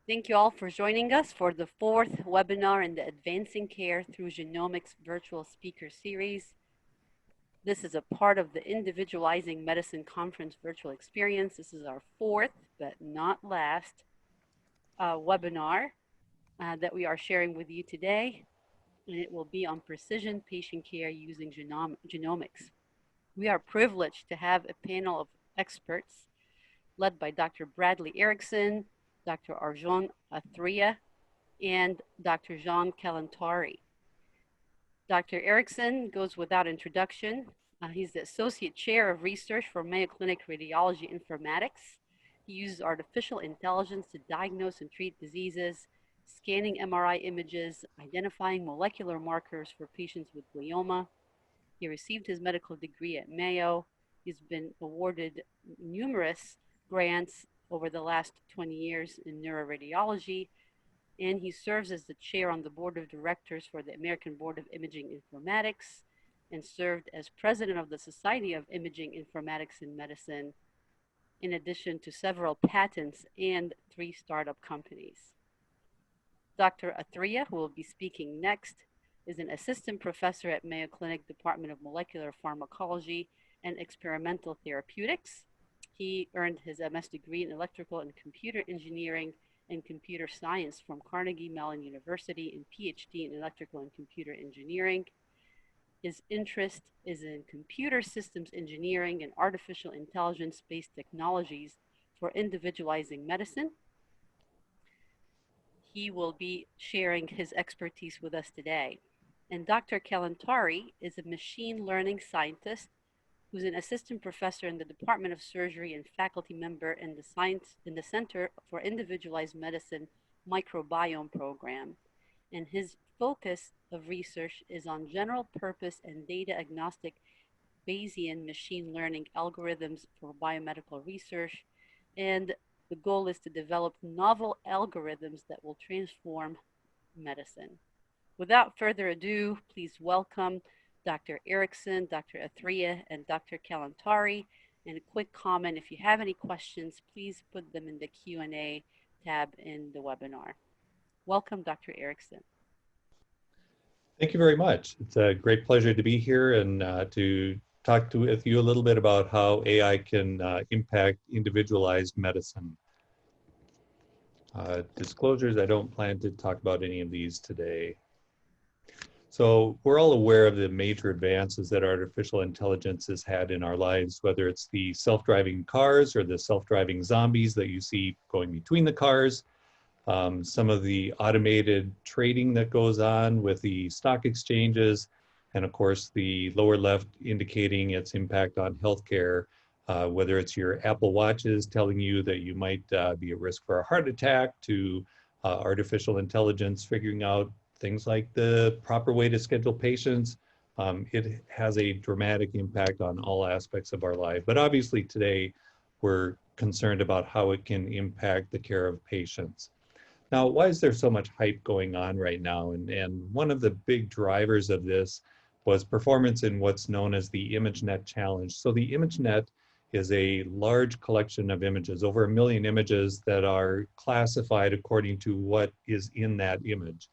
Thank you all for joining us for the fourth webinar in the Advancing Care Through Genomics virtual speaker series. This is a part of the Individualizing Medicine Conference virtual experience. This is our fourth, but not last, webinar that we are sharing with you today, and it will be on precision patient care using genomics. We are privileged to have a panel of experts led by Dr. Bradley Erickson, Dr. Arjun Athreya, and Dr. Jean Kalantari. Dr. Erickson goes without introduction. He's the Associate Chair of Research for Mayo Clinic Radiology Informatics. He uses artificial intelligence to diagnose and treat diseases, scanning MRI images, identifying molecular markers for patients with glioma. He received his medical degree at Mayo. He's been awarded numerous grants over the last 20 years in neuroradiology, and he serves as the chair on the board of directors for the American Board of Imaging Informatics and served as president of the Society of Imaging Informatics in Medicine, in addition to several patents and 3 startup companies. Dr. Athreya, who will be speaking next, is an assistant professor at Mayo Clinic Department of Molecular Pharmacology and Experimental Therapeutics. He earned his MS degree in electrical and computer engineering and computer science from Carnegie Mellon University and Ph.D. in electrical and computer engineering. His interest is in computer systems engineering and artificial intelligence-based technologies for individualizing medicine. He will be sharing his expertise with us today. And Dr. Kalantari is a machine learning scientist who's an assistant professor in the Department of Surgery and faculty member in the Center for Individualized Medicine Microbiome Program. And his focus of research is on general purpose and data agnostic Bayesian machine learning algorithms for biomedical research. And the goal is to develop novel algorithms that will transform medicine. Without further ado, please welcome Dr. Erickson, Dr. Athreya, and Dr. Kalantari. And a quick comment, if you have any questions, please put them in the Q&A tab in the webinar. Welcome, Dr. Erickson. Thank you very much. It's a great pleasure to be here and to talk with you a little bit about how AI can impact individualized medicine. Disclosures, I don't plan to talk about any of these today. So we're all aware of the major advances that artificial intelligence has had in our lives, whether it's the self-driving cars or the self-driving zombies that you see going between the cars, some of the automated trading that goes on with the stock exchanges, and of course the lower left indicating its impact on healthcare, whether it's your Apple Watches telling you that you might be at risk for a heart attack, to artificial intelligence figuring out things like the proper way to schedule patients. It has a dramatic impact on all aspects of our life. But obviously today, we're concerned about how it can impact the care of patients. Now, why is there so much hype going on right now? And one of the big drivers of this was performance in what's known as the ImageNet challenge. So the ImageNet is a large collection of images, over 1 million images that are classified according to what is in that image.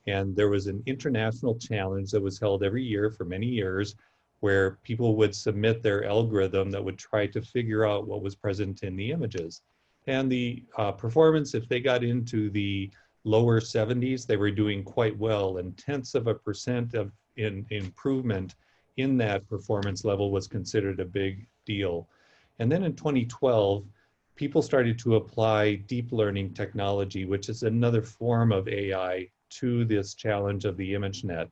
And there was an international challenge that was held every year for many years, where people would submit their algorithm that would try to figure out what was present in the images. And the performance, if they got into the lower 70s, they were doing quite well, and 0.1% of improvement in that performance level was considered a big deal. And then in 2012, people started to apply deep learning technology, which is another form of AI, to this challenge of the ImageNet.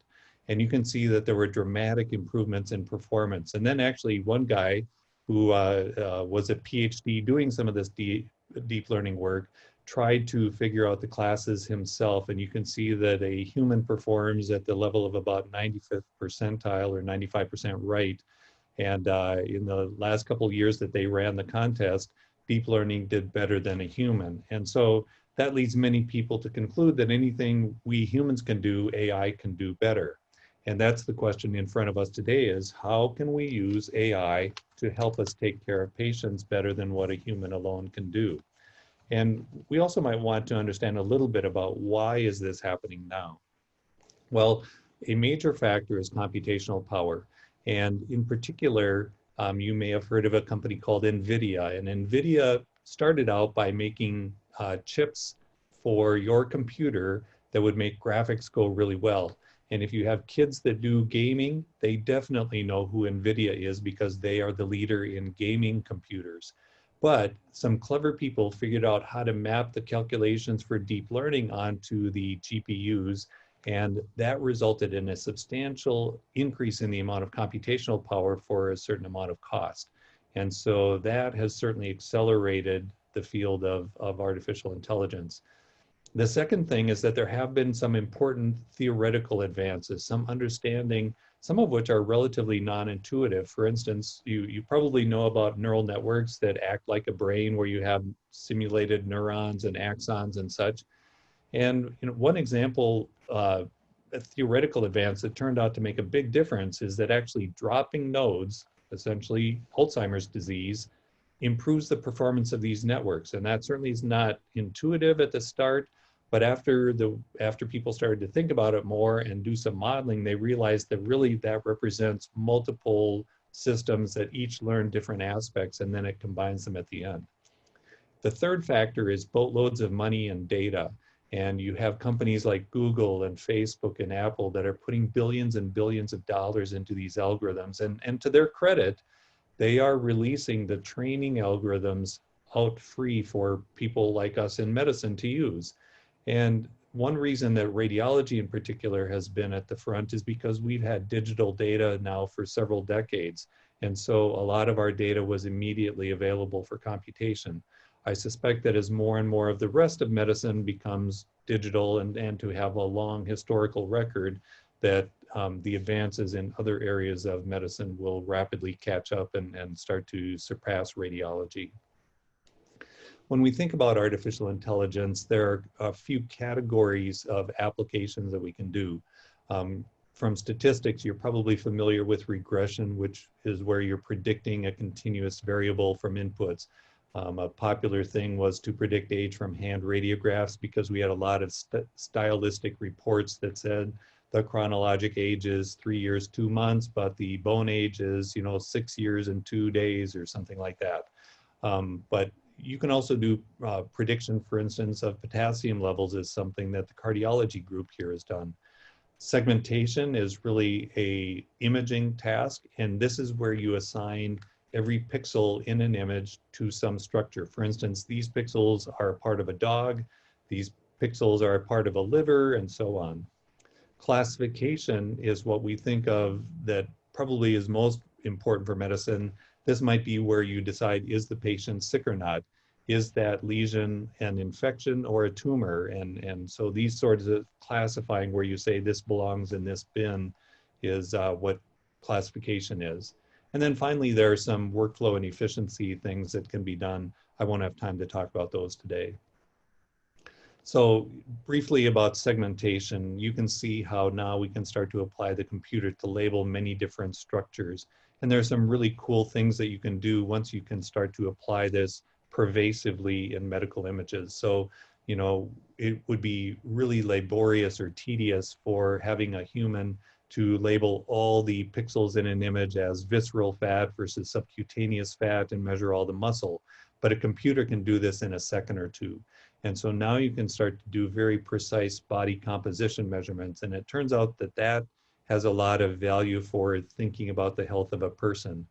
And you can see that there were dramatic improvements in performance. And then actually one guy who was a Ph.D. doing some of this deep learning work tried to figure out the classes himself. And you can see that a human performs at the level of about 95th percentile or 95% right. And in the last couple of years that they ran the contest, deep learning did better than a human. And so that leads many people to conclude that anything we humans can do, AI can do better. And that's the question in front of us today, is how can we use AI to help us take care of patients better than what a human alone can do? And we also might want to understand a little bit about why is this happening now? Well, a major factor is computational power. And in particular, you may have heard of a company called NVIDIA. And NVIDIA started out by making chips for your computer that would make graphics go really well. And if you have kids that do gaming, they definitely know who NVIDIA is because they are the leader in gaming computers. But some clever people figured out how to map the calculations for deep learning onto the GPUs, and that resulted in a substantial increase in the amount of computational power for a certain amount of cost. And so that has certainly accelerated the field of artificial intelligence. The second thing is that there have been some important theoretical advances, some understanding, some of which are relatively non-intuitive. For instance, you probably know about neural networks that act like a brain where you have simulated neurons and axons and such. And one example, a theoretical advance that turned out to make a big difference is that actually dropping nodes, essentially Alzheimer's disease, improves the performance of these networks. And that certainly is not intuitive at the start, but after people started to think about it more and do some modeling, they realized that really that represents multiple systems that each learn different aspects, and then it combines them at the end. The third factor is boatloads of money and data. And you have companies like Google and Facebook and Apple that are putting billions and billions of dollars into these algorithms. And to their credit, they are releasing the training algorithms out free for people like us in medicine to use. And one reason that radiology in particular has been at the front is because we've had digital data now for several decades. And so a lot of our data was immediately available for computation. I suspect that as more and more of the rest of medicine becomes digital and to have a long historical record, that the advances in other areas of medicine will rapidly catch up and start to surpass radiology. When we think about artificial intelligence, there are a few categories of applications that we can do. From statistics, you're probably familiar with regression, which is where you're predicting a continuous variable from inputs. A popular thing was to predict age from hand radiographs because we had a lot of stylistic reports that said the chronologic age is 3 years, 2 months, but the bone age is, 6 years and 2 days or something like that. But you can also do prediction, for instance, of potassium levels is something that the cardiology group here has done. Segmentation is really a imaging task, and this is where you assign every pixel in an image to some structure. For instance, these pixels are a part of a dog, these pixels are a part of a liver, and so on. Classification is what we think of that probably is most important for medicine. This might be where you decide, is the patient sick or not? Is that lesion an infection or a tumor? And so these sorts of classifying where you say this belongs in this bin is what classification is. And then finally, there are some workflow and efficiency things that can be done. I won't have time to talk about those today. So briefly about segmentation, you can see how now we can start to apply the computer to label many different structures. And there are some really cool things that you can do once you can start to apply this pervasively in medical images. So, it would be really laborious or tedious for having a human to label all the pixels in an image as visceral fat versus subcutaneous fat and measure all the muscle. But a computer can do this in a second or two. And so now you can start to do very precise body composition measurements. And it turns out that that has a lot of value for thinking about the health of a person.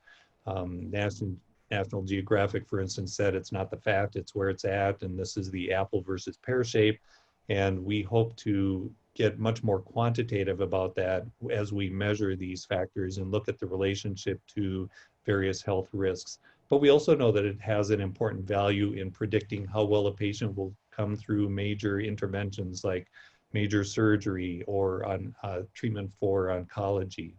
National Geographic, for instance, said it's not the fat, it's where it's at. And this is the apple versus pear shape. And we hope to get much more quantitative about that as we measure these factors and look at the relationship to various health risks. But we also know that it has an important value in predicting how well a patient will come through major interventions like major surgery or on treatment for oncology.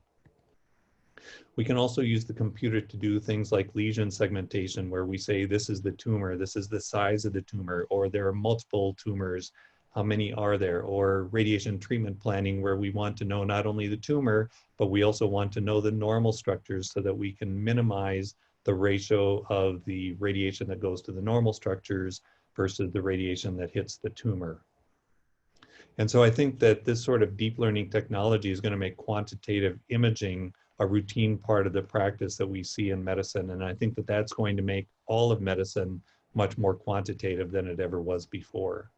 We can also use the computer to do things like lesion segmentation, where we say this is the tumor, this is the size of the tumor, or there are multiple tumors, how many are there? Or radiation treatment planning, where we want to know not only the tumor, but we also want to know the normal structures so that we can minimize the ratio of the radiation that goes to the normal structures versus the radiation that hits the tumor. And so I think that this sort of deep learning technology is going to make quantitative imaging a routine part of the practice that we see in medicine. And I think that that's going to make all of medicine much more quantitative than it ever was before.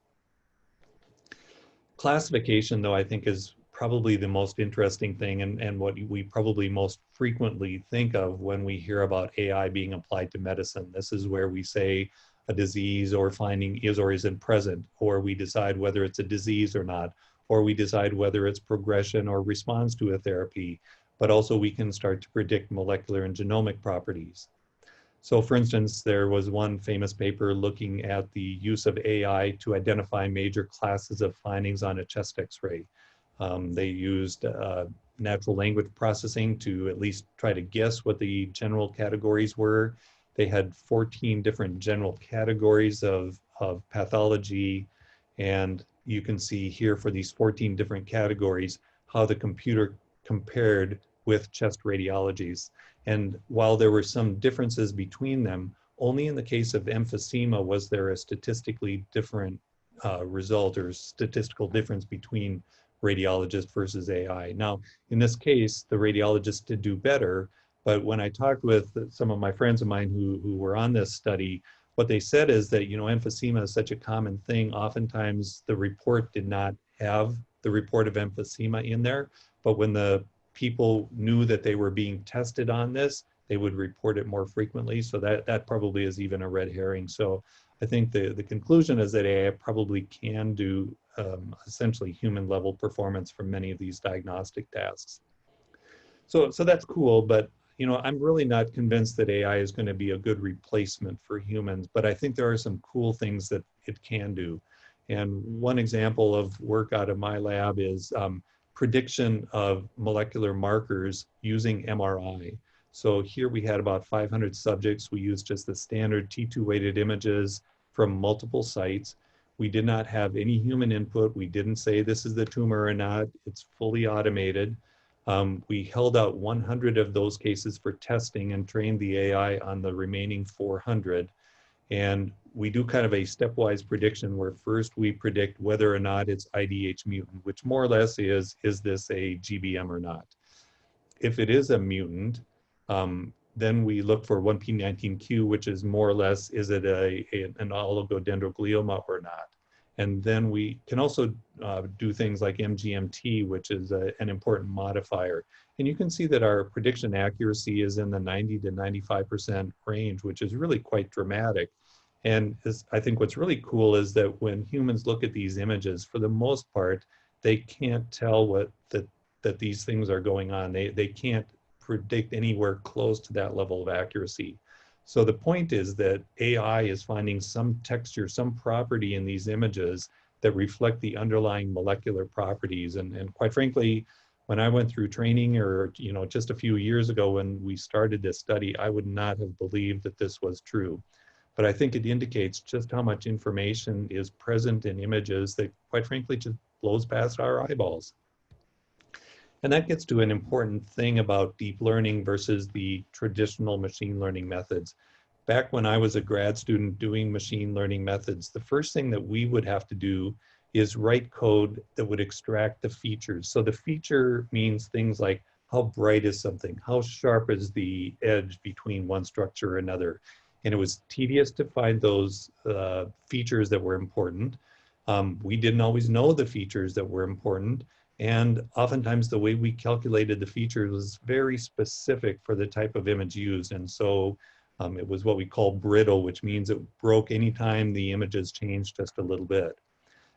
Classification, though, I think is probably the most interesting thing and what we probably most frequently think of when we hear about AI being applied to medicine. This is where we say a disease or finding is or isn't present, or we decide whether it's a disease or not, or we decide whether it's progression or response to a therapy, but also we can start to predict molecular and genomic properties. So for instance, there was one famous paper looking at the use of AI to identify major classes of findings on a chest X-ray. They used natural language processing to at least try to guess what the general categories were. They had 14 different general categories of pathology, and you can see here for these 14 different categories how the computer compared with chest radiologies. And while there were some differences between them, only in the case of emphysema was there a statistically different result or statistical difference between radiologist versus AI. Now, in this case, the radiologist did do better, but when I talked with some of my friends of mine who were on this study, what they said is that, you know, emphysema is such a common thing. Oftentimes the report did not have the report of emphysema in there, but when the people knew that they were being tested on this, they would report it more frequently. So that probably is even a red herring. So I think the conclusion is that AI probably can do essentially human level performance for many of these diagnostic tasks. So that's cool, but you know, I'm really not convinced that AI is going to be a good replacement for humans, but I think there are some cool things that it can do. And one example of work out of my lab is prediction of molecular markers using MRI. So here we had about 500 subjects. We used just the standard T2 weighted images from multiple sites. We did not have any human input. We didn't say this is the tumor or not. It's fully automated. We held out 100 of those cases for testing and trained the AI on the remaining 400. And we do kind of a stepwise prediction where first we predict whether or not it's IDH mutant, which more or less is this a GBM or not? If it is a mutant, then we look for 1p19q, which is more or less, is it an oligodendroglioma or not? And then we can also do things like MGMT, which is an important modifier. And you can see that our prediction accuracy is in the 90 to 95% range, which is really quite dramatic. And I think what's really cool is that when humans look at these images, for the most part, they can't tell that these things are going on. They can't predict anywhere close to that level of accuracy. So the point is that AI is finding some texture, some property in these images that reflect the underlying molecular properties. And quite frankly, when I went through training or, you know, just a few years ago when we started this study, I would not have believed that this was true. But I think it indicates just how much information is present in images that quite frankly just blows past our eyeballs. And that gets to an important thing about deep learning versus the traditional machine learning methods. Back when I was a grad student doing machine learning methods, the first thing that we would have to do is write code that would extract the features. So the feature means things like how bright is something, how sharp is the edge between one structure or another. And it was tedious to find those features that were important. We didn't always know the features that were important. And oftentimes the way we calculated the features was very specific for the type of image used. And so it was what we call brittle, which means it broke anytime the images changed just a little bit.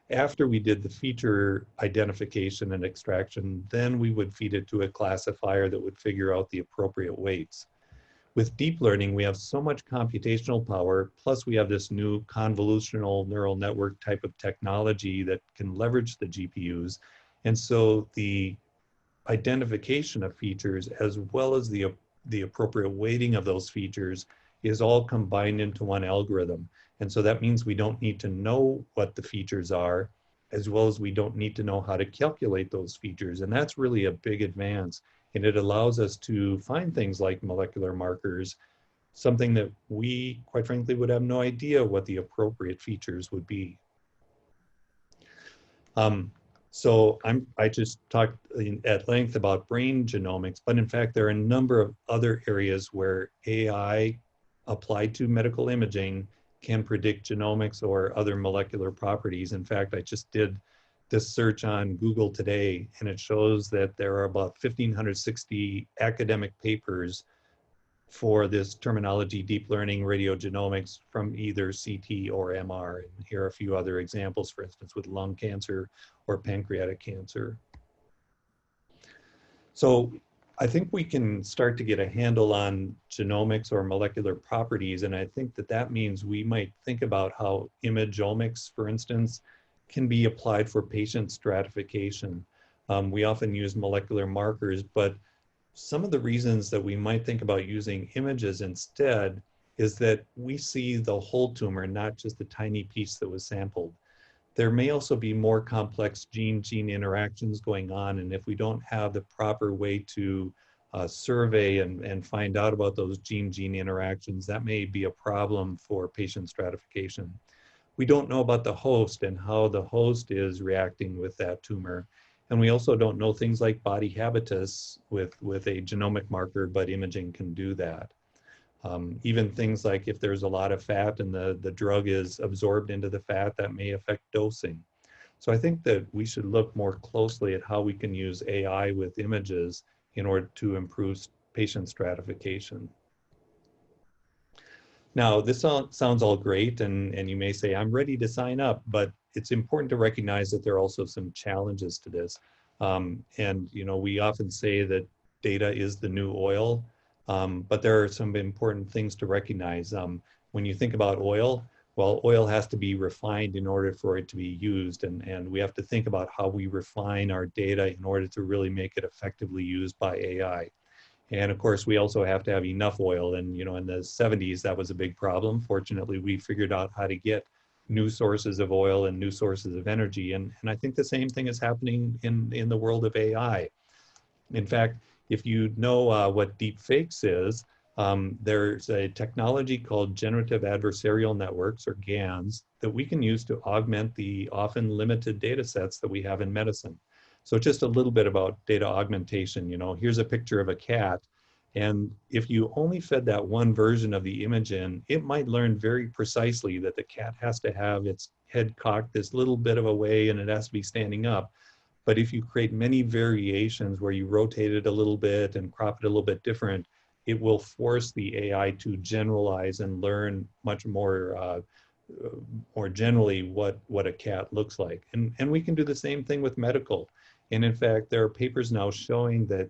After we did the feature identification and extraction, then we would feed it to a classifier that would figure out the appropriate weights. With deep learning, we have so much computational power, plus we have this new convolutional neural network type of technology that can leverage the GPUs. And so the identification of features as well as the appropriate weighting of those features is all combined into one algorithm. And so that means we don't need to know what the features are, as well as we don't need to know how to calculate those features. And that's really a big advance. And it allows us to find things like molecular markers something that we, quite frankly, would have no idea what the appropriate features would be. So I just talked at length about brain genomics, but in fact, there are a number of other areas where AI applied to medical imaging can predict genomics or other molecular properties. In fact, I just did this search on Google today, and it shows that there are about 1,560 academic papers for this terminology, deep learning radiogenomics, from either CT or MR. And here are a few other examples, for instance, with lung cancer or pancreatic cancer. So I think we can start to get a handle on genomics or molecular properties. And I think that that means we might think about how imagomics, for instance, can be applied for patient stratification. We often use molecular markers, but some of the reasons that we might think about using images instead is that we see the whole tumor, not just the tiny piece that was sampled. There may also be more complex gene-gene interactions going on, and if we don't have the proper way to survey and find out about those gene-gene interactions, that may be a problem for patient stratification. We don't know about the host and how the host is reacting with that tumor. And we also don't know things like body habitus with a genomic marker, but imaging can do that. Even things like if there's a lot of fat and the drug is absorbed into the fat, that may affect dosing. So I think that we should look more closely at how we can use AI with images in order to improve patient stratification. Now, this sounds all great, and you may say, I'm ready to sign up, but it's important to recognize that there are also some challenges to this. And we often say that data is the new oil, but there are some important things to recognize. When you think about oil, well, oil has to be refined in order for it to be used, and we have to think about how we refine our data in order to really make it effectively used by AI. And of course, we also have to have enough oil. And, in the 70s, that was a big problem. Fortunately, we figured out how to get new sources of oil and new sources of energy. And I think the same thing is happening in the world of AI. In fact, if you know what deep fakes is, there's a technology called generative adversarial networks, or GANs, that we can use to augment the often limited data sets that we have in medicine. So just a little bit about data augmentation. Here's a picture of a cat. And if you only fed that one version of the image in, it might learn very precisely that the cat has to have its head cocked this little bit of a way and it has to be standing up. But if you create many variations where you rotate it a little bit and crop it a little bit different, it will force the AI to generalize and learn much more generally what a cat looks like. And we can do the same thing with medical. And in fact, there are papers now showing that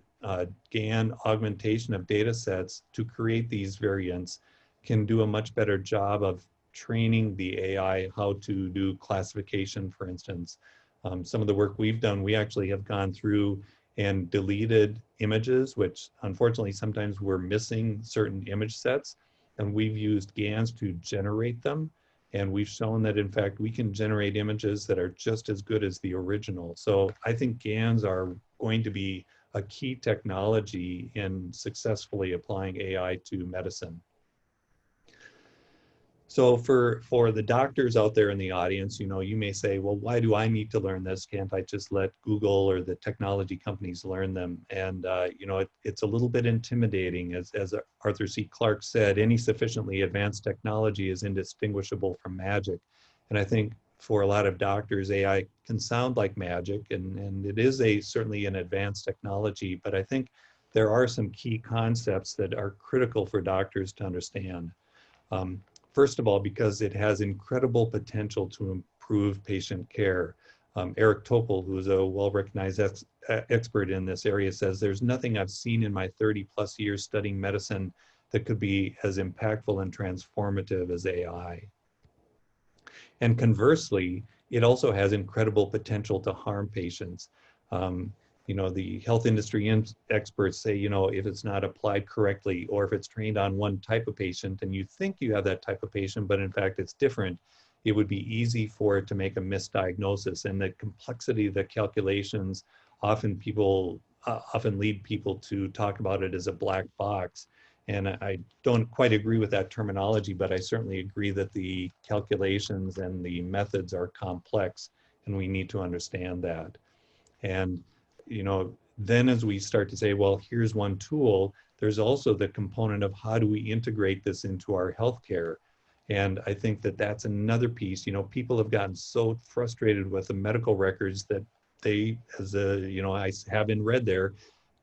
GAN augmentation of data sets to create these variants can do a much better job of training the AI how to do classification, for instance. Some of the work we've done, we actually have gone through and deleted images, which unfortunately sometimes we're missing certain image sets, and we've used GANs to generate them. And we've shown that, in fact, we can generate images that are just as good as the original. So I think GANs are going to be a key technology in successfully applying AI to medicine. So for the doctors out there in the audience, you may say, well, why do I need to learn this? Can't I just let Google or the technology companies learn them? And, it's a little bit intimidating. As Arthur C. Clarke said, any sufficiently advanced technology is indistinguishable from magic. And I think for a lot of doctors, AI can sound like magic, and it is certainly an advanced technology, but I think there are some key concepts that are critical for doctors to understand. First of all, because it has incredible potential to improve patient care. Eric Topol, who's a well-recognized expert in this area, says, there's nothing I've seen in my 30 plus years studying medicine that could be as impactful and transformative as AI. And conversely, it also has incredible potential to harm patients. The health industry experts say, if it's not applied correctly, or if it's trained on one type of patient and you think you have that type of patient, but in fact it's different, it would be easy for it to make a misdiagnosis. And the complexity of the calculations often lead people to talk about it as a black box. And I don't quite agree with that terminology, but I certainly agree that the calculations and the methods are complex, and we need to understand that. And, then as we start to say, well, here's one tool, there's also the component of how do we integrate this into our healthcare? And I think that that's another piece. People have gotten so frustrated with the medical records that they, I have in red there,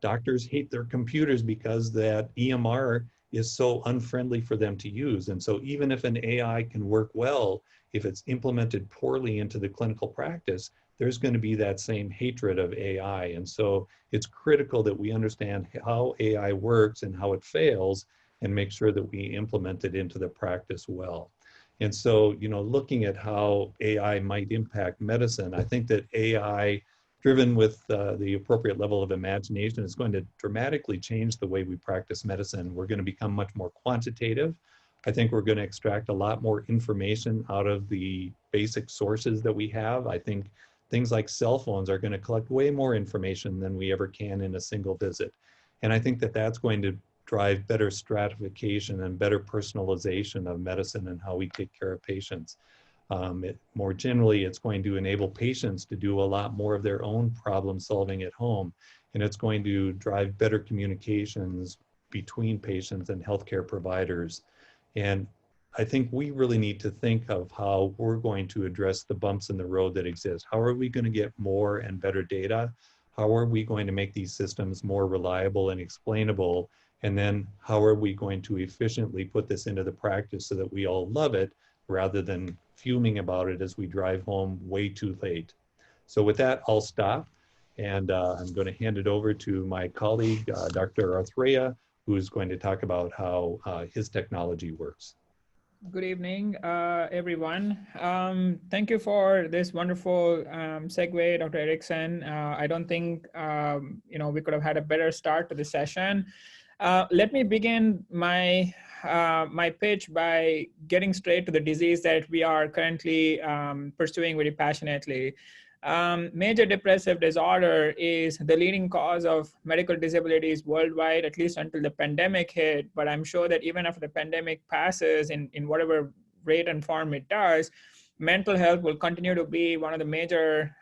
doctors hate their computers because that EMR is so unfriendly for them to use. And so even if an AI can work well, if it's implemented poorly into the clinical practice, there's going to be that same hatred of AI. And so it's critical that we understand how AI works and how it fails and make sure that we implement it into the practice well. And so, looking at how AI might impact medicine, I think that AI driven with the appropriate level of imagination is going to dramatically change the way we practice medicine. We're going to become much more quantitative. I think we're going to extract a lot more information out of the basic sources that we have. I think things like cell phones are going to collect way more information than we ever can in a single visit. And I think that that's going to drive better stratification and better personalization of medicine and how we take care of patients. More generally, it's going to enable patients to do a lot more of their own problem solving at home. And it's going to drive better communications between patients and healthcare providers. And I think we really need to think of how we're going to address the bumps in the road that exist. How are we going to get more and better data? How are we going to make these systems more reliable and explainable? And then how are we going to efficiently put this into the practice so that we all love it rather than fuming about it as we drive home way too late? So with that, I'll stop. And I'm going to hand it over to my colleague, Dr. Athreya, who is going to talk about how his technology works. Good evening, everyone. Thank you for this wonderful segue, Dr. Erickson. I don't think we could have had a better start to the session. Let me begin my pitch by getting straight to the disease that we are currently pursuing very passionately. Major depressive disorder is the leading cause of medical disabilities worldwide, at least until the pandemic hit. But I'm sure that even after the pandemic passes, in whatever rate and form it does, mental health will continue to be one of the major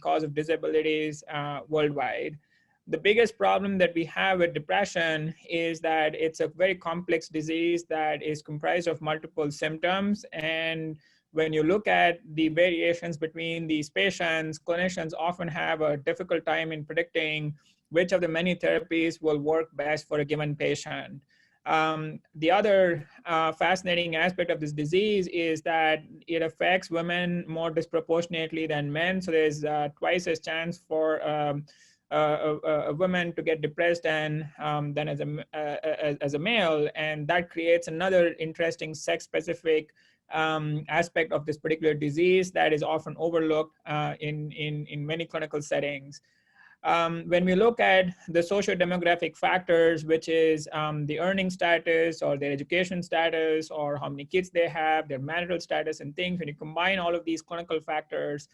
cause of disabilities worldwide. The biggest problem that we have with depression is that it's a very complex disease that is comprised of multiple symptoms. And when you look at the variations between these patients, clinicians often have a difficult time in predicting which of the many therapies will work best for a given patient. The other fascinating aspect of this disease is that it affects women more disproportionately than men. So there's twice as chance for a woman to get depressed than as a male, and that creates another interesting sex-specific aspect of this particular disease that is often overlooked in many clinical settings. When we look at the socio-demographic factors, which is the earning status or their education status or how many kids they have, their marital status and things, when you combine all of these clinical factors,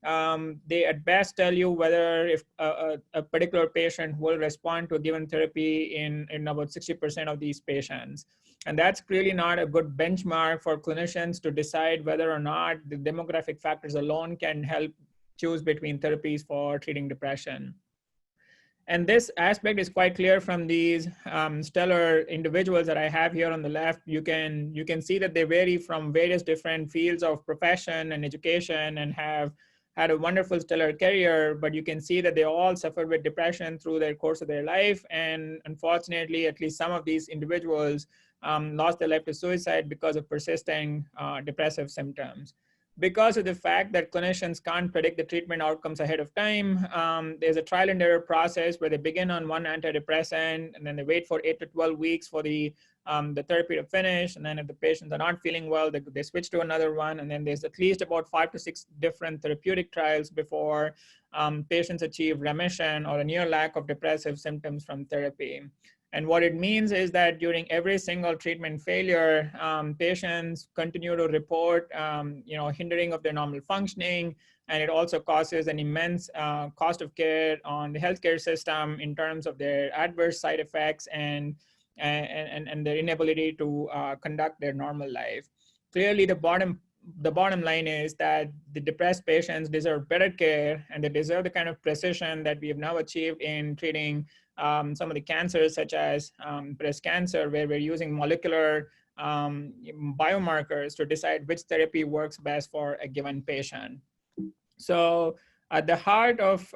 they at best tell you whether if a particular patient will respond to a given therapy in about 60% of these patients. And that's clearly not a good benchmark for clinicians to decide whether or not the demographic factors alone can help choose between therapies for treating depression. And this aspect is quite clear from these stellar individuals that I have here on the left. You can see that they vary from various different fields of profession and education and have had a wonderful stellar career, but you can see that they all suffered with depression through their course of their life. And unfortunately, at least some of these individuals lost their life to suicide because of persisting depressive symptoms. Because of the fact that clinicians can't predict the treatment outcomes ahead of time, there's a trial and error process where they begin on one antidepressant and then they wait for 8 to 12 weeks for the therapy to finish. And then if the patients are not feeling well, they switch to another one. And then there's at least about 5 to 6 different therapeutic trials before patients achieve remission or a near lack of depressive symptoms from therapy. And what it means is that during every single treatment failure, patients continue to report, hindering of their normal functioning, and it also causes an immense cost of care on the healthcare system in terms of their adverse side effects and and their inability to conduct their normal life. Clearly, the bottom line is that the depressed patients deserve better care, and they deserve the kind of precision that we have now achieved in treating some of the cancers, such as breast cancer, where we're using molecular biomarkers to decide which therapy works best for a given patient. So at the heart of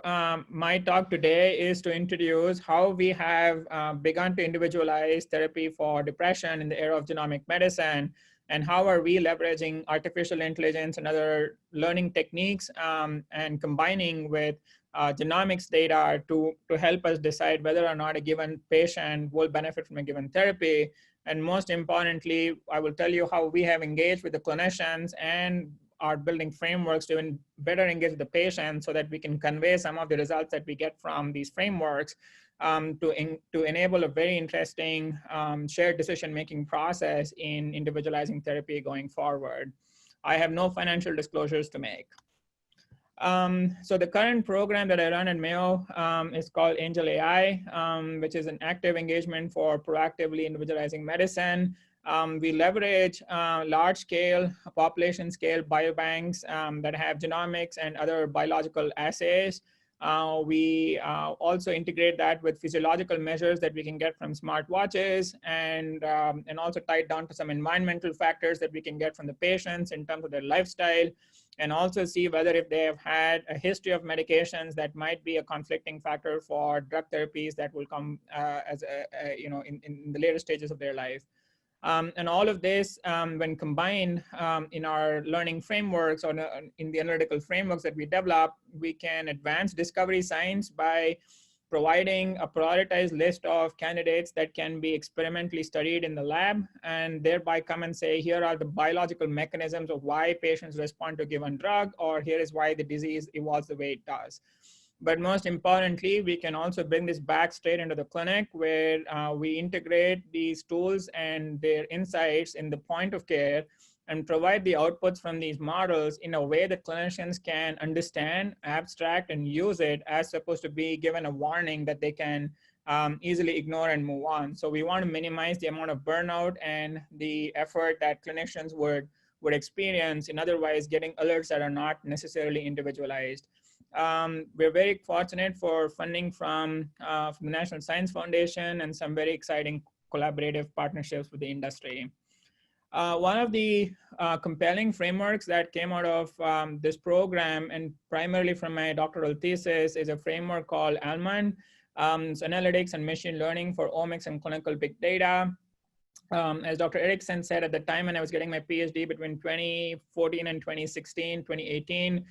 my talk today is to introduce how we have begun to individualize therapy for depression in the era of genomic medicine, and how are we leveraging artificial intelligence and other learning techniques and combining with genomics data to help us decide whether or not a given patient will benefit from a given therapy. And most importantly, I will tell you how we have engaged with the clinicians and are building frameworks to even better engage with the patient so that we can convey some of the results that we get from these frameworks to enable a very interesting shared decision-making process in individualizing therapy going forward. I have no financial disclosures to make. So the current program that I run at Mayo is called Angel AI, which is an active engagement for proactively individualizing medicine. We leverage large-scale, population-scale biobanks that have genomics and other biological assays. We also integrate that with physiological measures that we can get from smartwatches, and also tied down to some environmental factors that we can get from the patients in terms of their lifestyle, and also see whether if they have had a history of medications that might be a conflicting factor for drug therapies that will come as in the later stages of their life. And all of this, when combined in our learning frameworks or in the analytical frameworks that we develop, we can advance discovery science by providing a prioritized list of candidates that can be experimentally studied in the lab, and thereby come and say, here are the biological mechanisms of why patients respond to a given drug, or here is why the disease evolves the way it does. But most importantly, we can also bring this back straight into the clinic, where we integrate these tools and their insights in the point of care and provide the outputs from these models in a way that clinicians can understand, abstract, and use it, as opposed to be given a warning that they can easily ignore and move on. So we want to minimize the amount of burnout and the effort that clinicians would experience in otherwise getting alerts that are not necessarily individualized. We're very fortunate for funding from the National Science Foundation and some very exciting collaborative partnerships with the industry. One of the compelling frameworks that came out of this program, and primarily from my doctoral thesis, is a framework called Iman. It's analytics and machine learning for omics and clinical big data. As Dr. Erickson said at the time when I was getting my PhD between 2014 and 2016, 2018,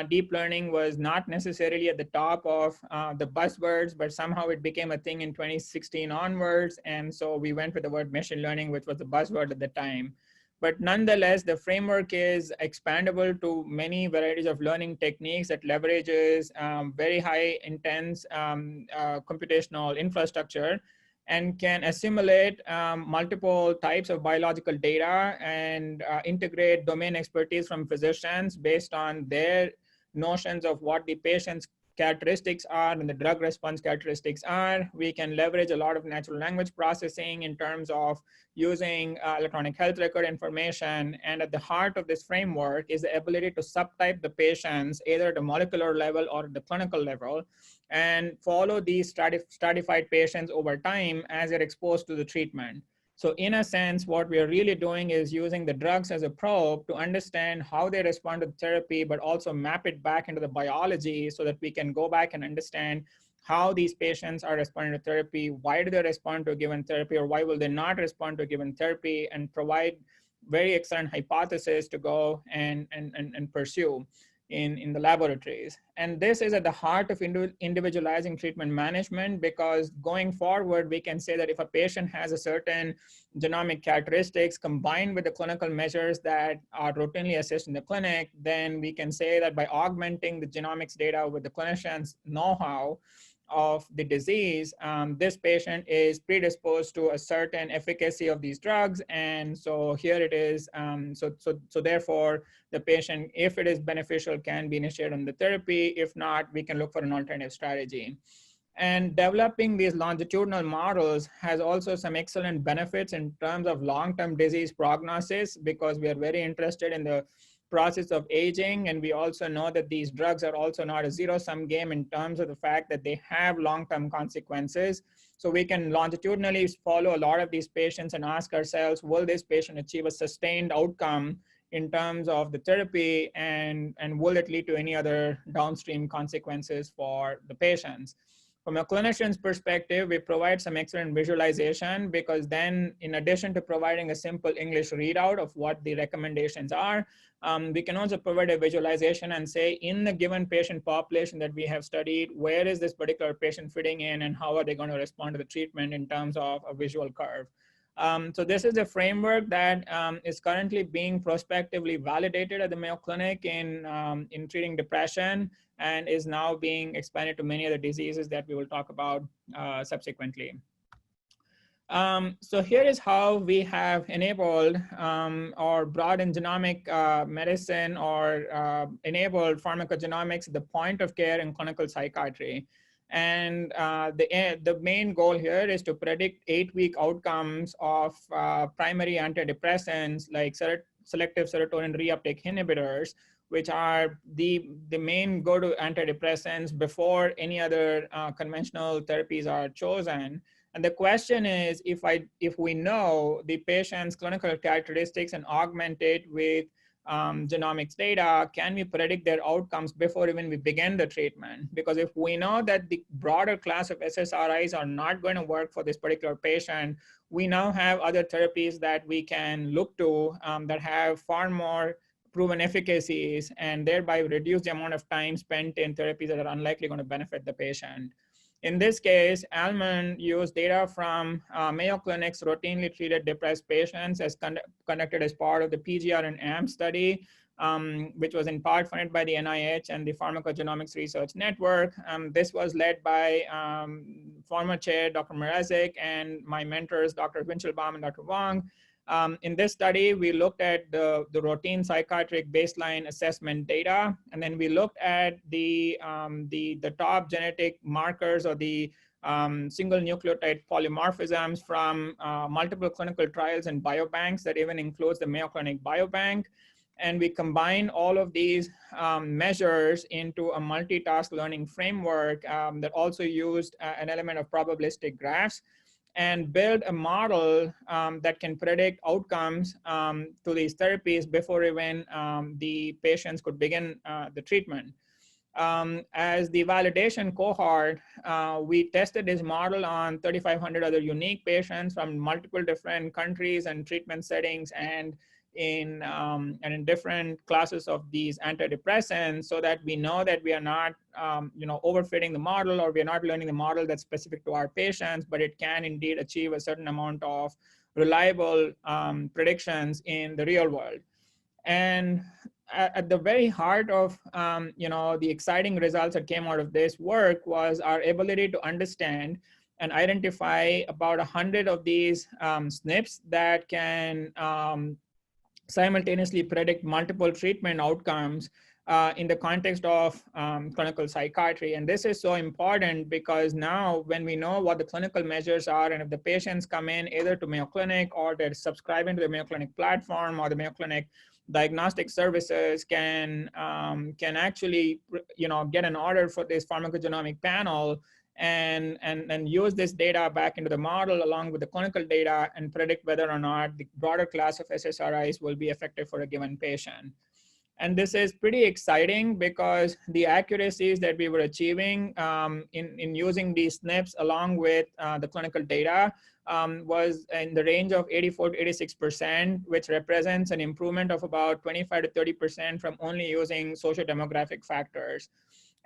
deep learning was not necessarily at the top of the buzzwords, but somehow it became a thing in 2016 onwards. And so we went with the word machine learning, which was the buzzword at the time. But nonetheless, the framework is expandable to many varieties of learning techniques that leverages very high intense computational infrastructure, and can assimilate multiple types of biological data and integrate domain expertise from physicians based on their notions of what the patient's characteristics are and the drug response characteristics are. We can leverage a lot of natural language processing in terms of using electronic health record information. And at the heart of this framework is the ability to subtype the patients either at the molecular level or at the clinical level, and follow these stratified patients over time as they're exposed to the treatment. So in a sense, what we are really doing is using the drugs as a probe to understand how they respond to the therapy, but also map it back into the biology so that we can go back and understand how these patients are responding to therapy, why do they respond to a given therapy, or why will they not respond to a given therapy, and provide very excellent hypotheses to go and pursue in the laboratories. And this is at the heart of individualizing treatment management, because going forward, we can say that if a patient has a certain genomic characteristics combined with the clinical measures that are routinely assessed in the clinic, then we can say that by augmenting the genomics data with the clinician's know-how of the disease, this patient is predisposed to a certain efficacy of these drugs. And so here it is. So therefore, the patient, if it is beneficial, can be initiated on the therapy. If not, we can look for an alternative strategy. And developing these longitudinal models has also some excellent benefits in terms of long-term disease prognosis, because we are very interested in the process of aging. And we also know that these drugs are also not a zero-sum game in terms of the fact that they have long-term consequences. So we can longitudinally follow a lot of these patients and ask ourselves, will this patient achieve a sustained outcome in terms of the therapy, and will it lead to any other downstream consequences for the patients? From a clinician's perspective, we provide some excellent visualization, because then in addition to providing a simple English readout of what the recommendations are, we can also provide a visualization and say, in the given patient population that we have studied, where is this particular patient fitting in and how are they going to respond to the treatment in terms of a visual curve. So this is a framework that is currently being prospectively validated at the Mayo Clinic in treating depression, and is now being expanded to many other diseases that we will talk about subsequently. So here is how we have enabled or brought in genomic medicine, or enabled pharmacogenomics at the point of care in clinical psychiatry. And the main goal here is to predict 8-week outcomes of primary antidepressants like selective serotonin reuptake inhibitors, which are the main go-to antidepressants before any other conventional therapies are chosen. And the question is, if we know the patient's clinical characteristics and augment it with genomics data, can we predict their outcomes before even we begin the treatment? Because if we know that the broader class of SSRIs are not going to work for this particular patient, we now have other therapies that we can look to that have far more proven efficacies, and thereby reduce the amount of time spent in therapies that are unlikely going to benefit the patient. In this case, Iman used data from Mayo Clinic's routinely treated depressed patients as conducted as part of the PGR and AM study, which was in part funded by the NIH and the Pharmacogenomics Research Network. This was led by former chair, Dr. Mrazek, and my mentors, Dr. Winchelbaum and Dr. Wang. In this study, we looked at the routine psychiatric baseline assessment data, and then we looked at the top genetic markers, or the single nucleotide polymorphisms from multiple clinical trials and biobanks that even includes the Mayo Clinic Biobank. And we combine all of these measures into a multitask learning framework that also used an element of probabilistic graphs, and build a model that can predict outcomes to these therapies before even the patients could begin the treatment. As the validation cohort, we tested this model on 3,500 other unique patients from multiple different countries and treatment settings, and in different classes of these antidepressants, so that we know that we are not overfitting the model, or we are not learning the model that's specific to our patients, but it can indeed achieve a certain amount of reliable predictions in the real world. And at the very heart of the exciting results that came out of this work was our ability to understand and identify about 100 of these SNPs that can simultaneously predict multiple treatment outcomes in the context of clinical psychiatry. And this is so important because now when we know what the clinical measures are, and if the patients come in either to Mayo Clinic or they're subscribing to the Mayo Clinic platform, or the Mayo Clinic diagnostic services can actually get an order for this pharmacogenomic panel, and use this data back into the model along with the clinical data, and predict whether or not the broader class of SSRIs will be effective for a given patient. And this is pretty exciting because the accuracies that we were achieving in using these SNPs along with the clinical data was in the range of 84 to 86%, which represents an improvement of about 25 to 30% from only using socio-demographic factors.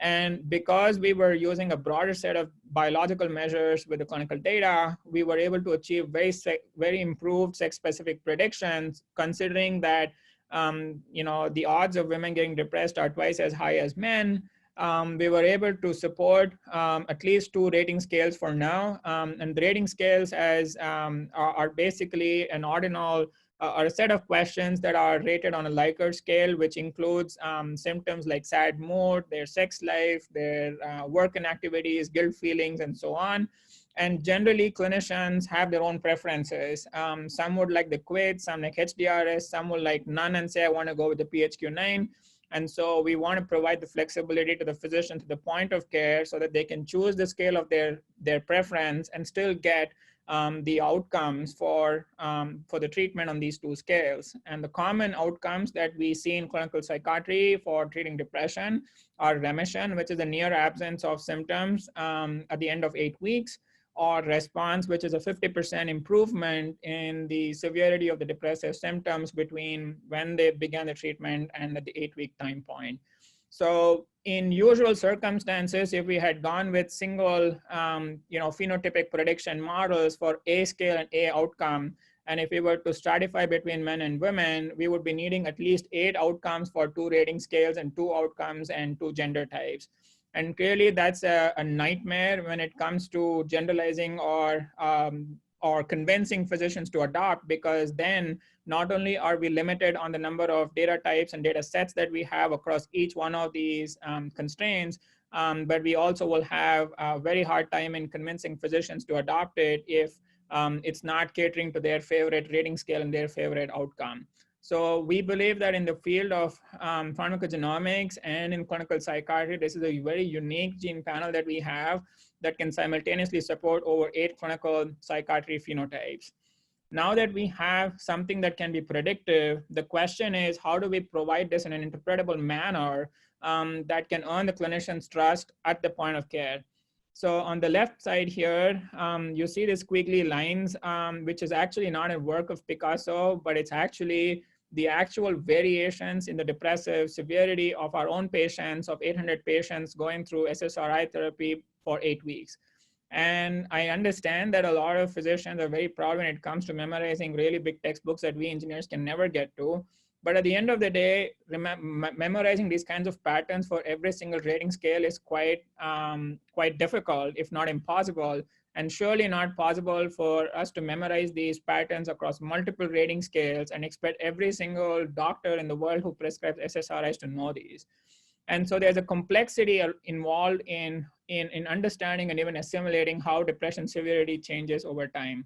And because we were using a broader set of biological measures with the clinical data, we were able to achieve very improved sex-specific predictions, considering that the odds of women getting depressed are twice as high as men. We were able to support at least 2 rating scales for now. And the rating scales are basically an ordinal are a set of questions that are rated on a Likert scale, which includes symptoms like sad mood, their sex life, their work and activities, guilt feelings, and so on. And generally, clinicians have their own preferences. Some would like the QID, some like HDRS, some would like none and say, I want to go with the PHQ-9. And so we want to provide the flexibility to the physician to the point of care so that they can choose the scale of their preference and still get the outcomes for the treatment on these two scales. And the common outcomes that we see in clinical psychiatry for treating depression are remission, which is the near absence of symptoms at the end of 8 weeks, or response, which is a 50% improvement in the severity of the depressive symptoms between when they began the treatment and at the 8-week time point. So in usual circumstances, if we had gone with single phenotypic prediction models for A scale and A outcome, and if we were to stratify between men and women, we would be needing at least 8 outcomes for 2 rating scales and 2 outcomes and 2 gender types. And clearly that's a nightmare when it comes to generalizing or convincing physicians to adopt, because then not only are we limited on the number of data types and data sets that we have across each one of these constraints, but we also will have a very hard time in convincing physicians to adopt it if it's not catering to their favorite rating scale and their favorite outcome. So we believe that in the field of pharmacogenomics and in clinical psychiatry, this is a very unique gene panel that we have that can simultaneously support over 8 clinical psychiatry phenotypes. Now that we have something that can be predictive, the question is, how do we provide this in an interpretable manner that can earn the clinician's trust at the point of care? So on the left side here, you see the squiggly lines, which is actually not a work of Picasso, but it's actually the actual variations in the depressive severity of our own patients, of 800 patients going through SSRI therapy for 8 weeks. And I understand that a lot of physicians are very proud when it comes to memorizing really big textbooks that we engineers can never get to. But at the end of the day, memorizing these kinds of patterns for every single rating scale is quite difficult, if not impossible, and surely not possible for us to memorize these patterns across multiple rating scales and expect every single doctor in the world who prescribes SSRIs to know these. And so there's a complexity involved in understanding and even assimilating how depression severity changes over time.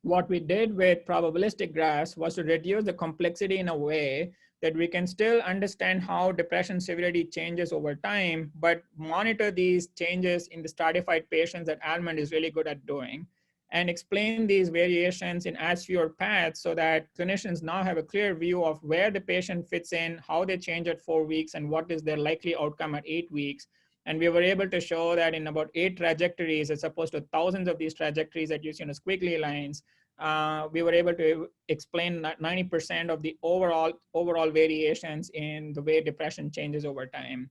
What we did with probabilistic graphs was to reduce the complexity in a way that we can still understand how depression severity changes over time, but monitor these changes in the stratified patients that Almond is really good at doing, and explain these variations in as fewer paths so that clinicians now have a clear view of where the patient fits in, how they change at 4 weeks, and what is their likely outcome at 8 weeks. And we were able to show that in about 8 trajectories, as opposed to thousands of these trajectories that you see on the squiggly lines, we were able to explain 90% of the overall variations in the way depression changes over time.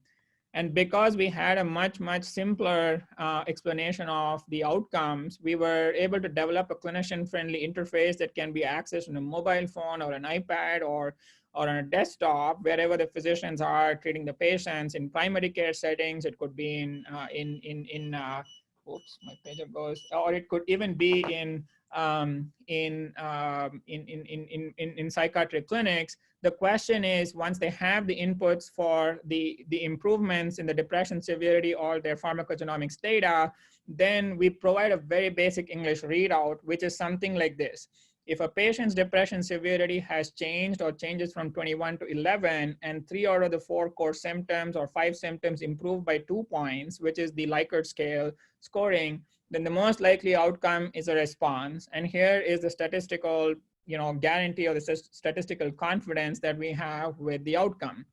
And because we had a much simpler explanation of the outcomes, we were able to develop a clinician-friendly interface that can be accessed on a mobile phone or an iPad or on a desktop, wherever the physicians are treating the patients in primary care settings. It could be oops, my pager goes, or it could even be in psychiatric clinics. The question is, once they have the inputs for the improvements in the depression severity or their pharmacogenomics data, then we provide a very basic English readout, which is something like this. If a patient's depression severity has changed or changes from 21 to 11, and 3 out of the 4 core symptoms or 5 symptoms improve by 2 points, which is the Likert scale scoring, then the most likely outcome is a response. And here is the statistical guarantee or the statistical confidence that we have with the outcome.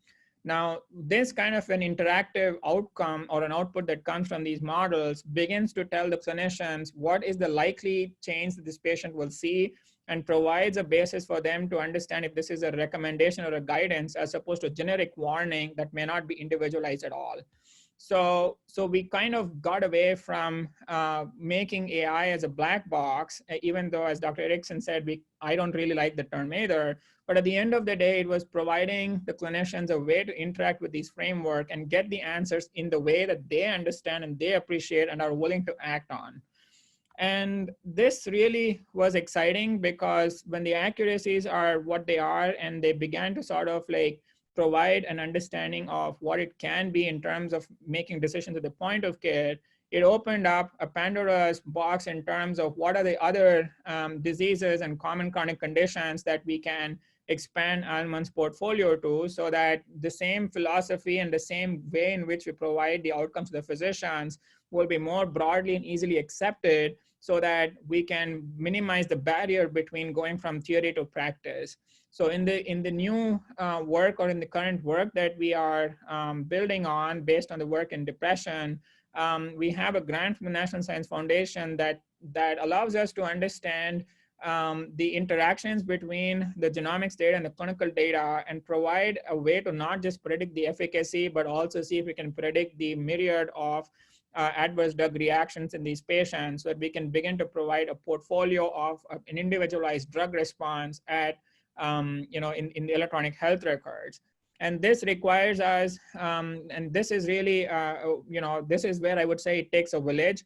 Now, this kind of an interactive outcome or an output that comes from these models begins to tell the clinicians what is the likely change that this patient will see, and provides a basis for them to understand if this is a recommendation or a guidance, as opposed to a generic warning that may not be individualized at all. So we kind of got away from making AI as a black box, even though, as Dr. Erickson said, I don't really like the term either. But at the end of the day, it was providing the clinicians a way to interact with these framework and get the answers in the way that they understand and they appreciate and are willing to act on. And this really was exciting because when the accuracies are what they are and they began to sort of like provide an understanding of what it can be in terms of making decisions at the point of care, it opened up a Pandora's box in terms of what are the other diseases and common chronic conditions that we can expand Alman's portfolio to, so that the same philosophy and the same way in which we provide the outcomes to the physicians will be more broadly and easily accepted, so that we can minimize the barrier between going from theory to practice. So in the new work, or in the current work that we are building on based on the work in depression, we have a grant from the National Science Foundation that allows us to understand the interactions between the genomics data and the clinical data, and provide a way to not just predict the efficacy, but also see if we can predict the myriad of adverse drug reactions in these patients, so that we can begin to provide a portfolio of an individualized drug response at, in the electronic health records. And this requires us, and this is really, this is where I would say it takes a village.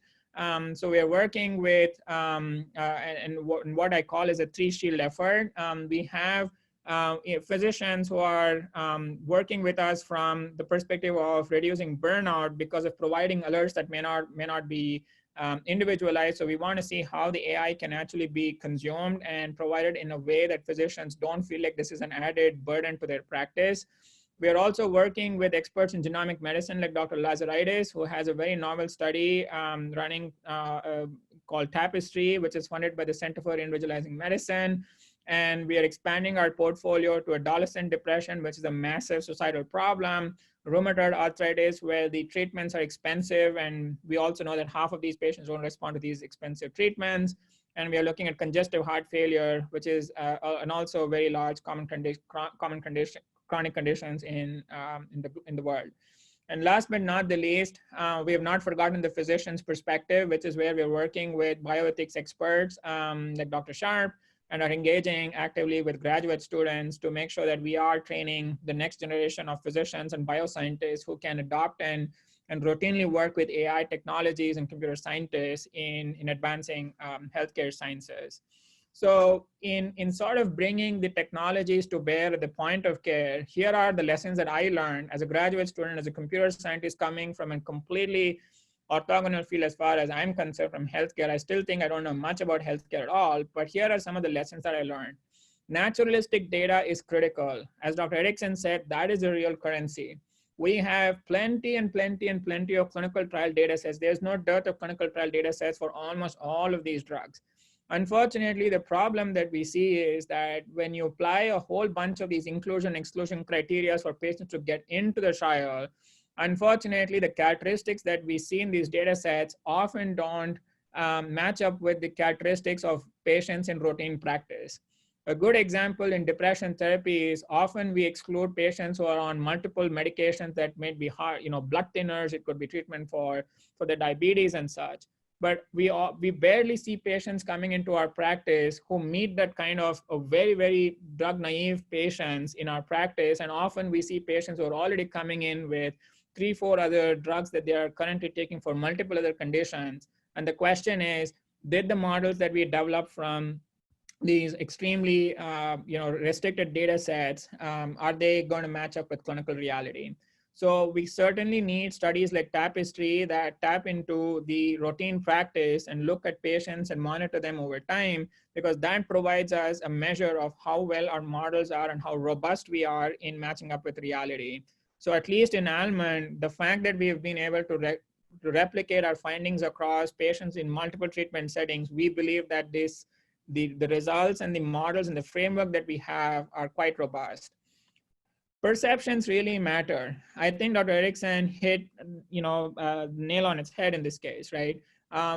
So we are working with, what I call is a three-shield effort. We have physicians who are working with us from the perspective of reducing burnout because of providing alerts that may not be individualized. So we want to see how the AI can actually be consumed and provided in a way that physicians don't feel like this is an added burden to their practice. We are also working with experts in genomic medicine like Dr. Lazaridis, who has a very novel study running called Tapestry, which is funded by the Center for Individualizing Medicine. And we are expanding our portfolio to adolescent depression, which is a massive societal problem, rheumatoid arthritis, where the treatments are expensive. And we also know that half of these patients don't respond to these expensive treatments. And we are looking at congestive heart failure, which is and also very large chronic conditions in the world. And last but not the least, we have not forgotten the physician's perspective, which is where we're working with bioethics experts like Dr. Sharp, and are engaging actively with graduate students to make sure that we are training the next generation of physicians and bioscientists who can adopt and routinely work with AI technologies and computer scientists in advancing healthcare sciences. So in sort of bringing the technologies to bear at the point of care, here are the lessons that I learned as a graduate student, as a computer scientist coming from a completely orthogonal field as far as I'm concerned from healthcare. I still think I don't know much about healthcare at all, but here are some of the lessons that I learned. Naturalistic data is critical. As Dr. Erickson said, that is the real currency. We have plenty and plenty and plenty of clinical trial data sets. There's no dearth of clinical trial data sets for almost all of these drugs. Unfortunately, the problem that we see is that when you apply a whole bunch of these inclusion exclusion criteria for patients to get into the trial, unfortunately, the characteristics that we see in these data sets often don't match up with the characteristics of patients in routine practice. A good example in depression therapy is often we exclude patients who are on multiple medications that may be hard, blood thinners, it could be treatment for the diabetes and such. But we barely see patients coming into our practice who meet that kind of a very, very drug naive patients in our practice. And often we see patients who are already coming in with 3-4 other drugs that they are currently taking for multiple other conditions. And the question is, did the models that we developed from these extremely restricted data sets, are they going to match up with clinical reality? So we certainly need studies like Tapestry that tap into the routine practice and look at patients and monitor them over time, because that provides us a measure of how well our models are and how robust we are in matching up with reality. So at least in Alman, the fact that we have been able to replicate our findings across patients in multiple treatment settings, we believe that the results and the models and the framework that we have are quite robust. Perceptions really matter. I think Dr. Erickson hit, nail on its head in this case, right?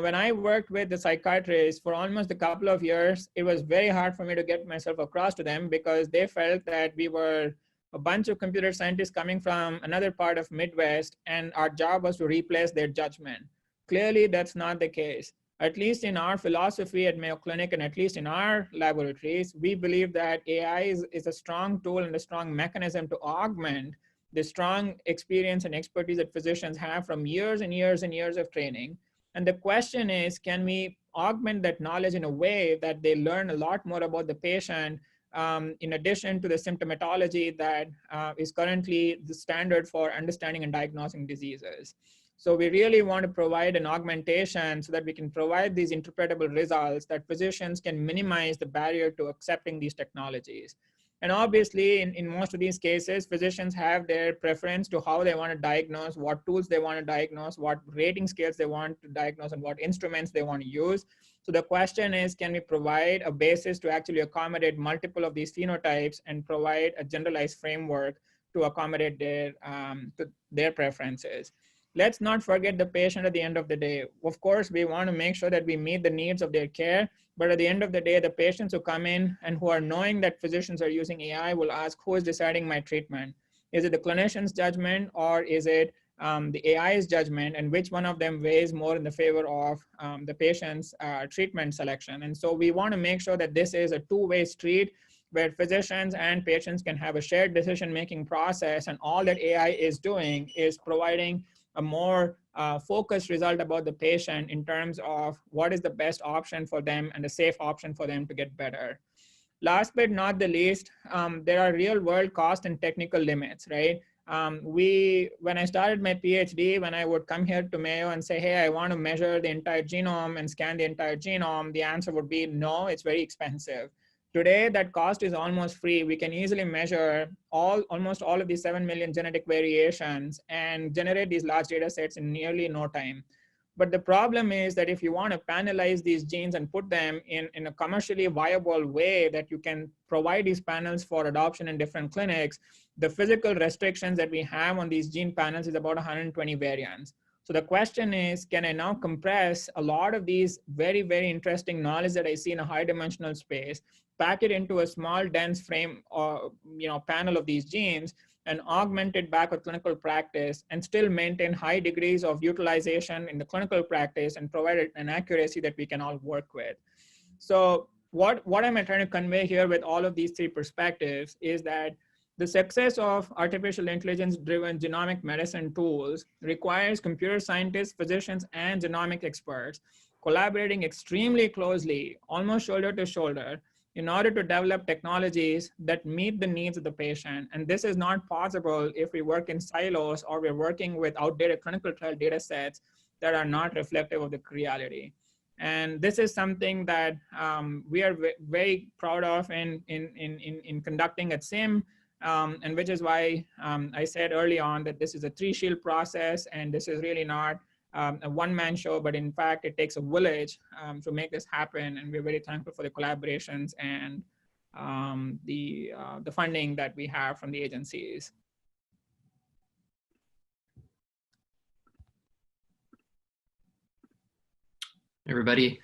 When I worked with the psychiatrists for almost a couple of years, it was very hard for me to get myself across to them because they felt that we were a bunch of computer scientists coming from another part of Midwest, and our job was to replace their judgment. Clearly, that's not the case. At least in our philosophy at Mayo Clinic, and at least in our laboratories, we believe that AI is a strong tool and a strong mechanism to augment the strong experience and expertise that physicians have from years and years and years of training. And the question is, can we augment that knowledge in a way that they learn a lot more about the patient, in addition to the symptomatology that is currently the standard for understanding and diagnosing diseases. So we really want to provide an augmentation so that we can provide these interpretable results that physicians can minimize the barrier to accepting these technologies. And obviously, in most of these cases, physicians have their preference to how they want to diagnose, what tools they want to diagnose, what rating scales they want to diagnose, and what instruments they want to use. So the question is, can we provide a basis to actually accommodate multiple of these phenotypes and provide a generalized framework to accommodate their preferences? Let's not forget the patient at the end of the day. Of course, we want to make sure that we meet the needs of their care, but at the end of the day, the patients who come in and who are knowing that physicians are using AI will ask, who is deciding my treatment? Is it the clinician's judgment, or is it the AI's judgment, and which one of them weighs more in the favor of the patient's treatment selection? And so we want to make sure that this is a two-way street where physicians and patients can have a shared decision-making process, and all that AI is doing is providing a more focused result about the patient in terms of what is the best option for them and a safe option for them to get better. Last but not the least, there are real world cost and technical limits, right? When I started my PhD, when I would come here to Mayo and say, hey, I want to measure the entire genome and scan the entire genome, the answer would be no, it's very expensive. Today, that cost is almost free. We can easily measure almost all of these 7 million genetic variations and generate these large data sets in nearly no time. But the problem is that if you want to panelize these genes and put them in a commercially viable way that you can provide these panels for adoption in different clinics, the physical restrictions that we have on these gene panels is about 120 variants. So the question is, can I now compress a lot of these very, very interesting knowledge that I see in a high dimensional space, pack it into a small, dense frame or panel of these genes, and augment it back with clinical practice, and still maintain high degrees of utilization in the clinical practice and provide an accuracy that we can all work with. So what am I trying to convey here with all of these three perspectives is that the success of artificial intelligence-driven genomic medicine tools requires computer scientists, physicians, and genomic experts collaborating extremely closely, almost shoulder to shoulder, in order to develop technologies that meet the needs of the patient. And this is not possible if we work in silos or we're working with outdated clinical trial data sets that are not reflective of the reality. And this is something that we are very proud of in conducting at SIM. And which is why I said early on that this is a three-shield process, and this is really not a one-man show, but in fact, it takes a village to make this happen. And we're very thankful for the collaborations and the funding that we have from the agencies. Everybody.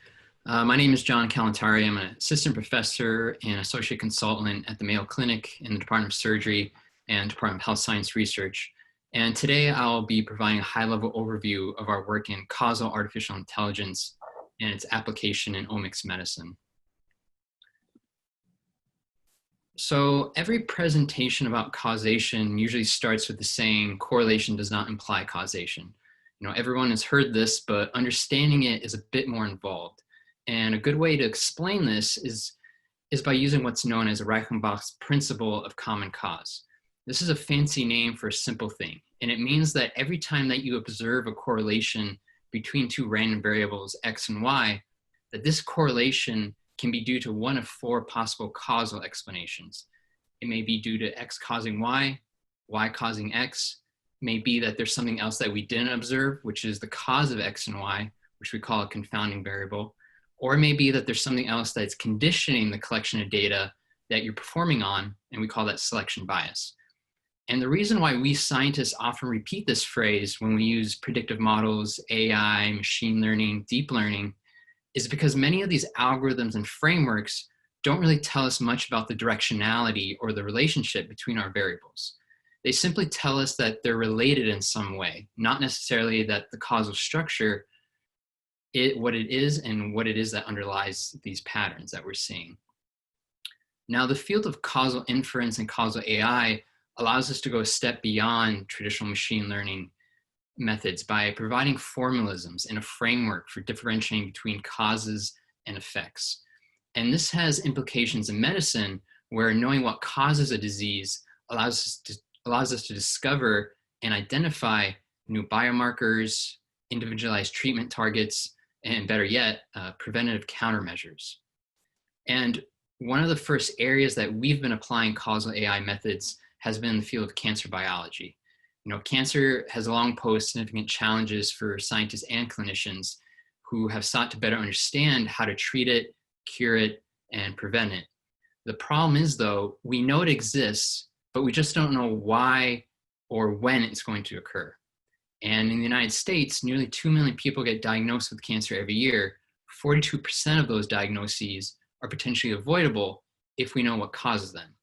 My name is John Kalantari. I'm an assistant professor and associate consultant at the Mayo Clinic in the Department of Surgery and Department of Health Science Research. And today I'll be providing a high-level overview of our work in causal artificial intelligence and its application in omics medicine. So every presentation about causation usually starts with the saying, correlation does not imply causation. Everyone has heard this, but understanding it is a bit more involved. And a good way to explain this is by using what's known as a Reichenbach's principle of common cause. This is a fancy name for a simple thing, and it means that every time that you observe a correlation between two random variables, X and Y, that this correlation can be due to one of four possible causal explanations. It may be due to X causing Y causing X, it may be that there's something else that we didn't observe, which is the cause of X and Y, which we call a confounding variable. Or it may be that there's something else that's conditioning the collection of data that you're performing on, and we call that selection bias. And the reason why we scientists often repeat this phrase when we use predictive models, AI, machine learning, deep learning, is because many of these algorithms and frameworks don't really tell us much about the directionality or the relationship between our variables. They simply tell us that they're related in some way, not necessarily that the causal structure what it is and what it is that underlies these patterns that we're seeing. Now, the field of causal inference and causal AI allows us to go a step beyond traditional machine learning methods by providing formalisms and a framework for differentiating between causes and effects. And this has implications in medicine, where knowing what causes a disease allows us to discover and identify new biomarkers, individualized treatment targets, and better yet, preventative countermeasures. And one of the first areas that we've been applying causal AI methods has been in the field of cancer biology. Cancer has long posed significant challenges for scientists and clinicians who have sought to better understand how to treat it, cure it, and prevent it. The problem is, though, we know it exists, but we just don't know why or when it's going to occur. And in the United States, nearly 2 million people get diagnosed with cancer every year. 42% of those diagnoses are potentially avoidable if we know what causes them.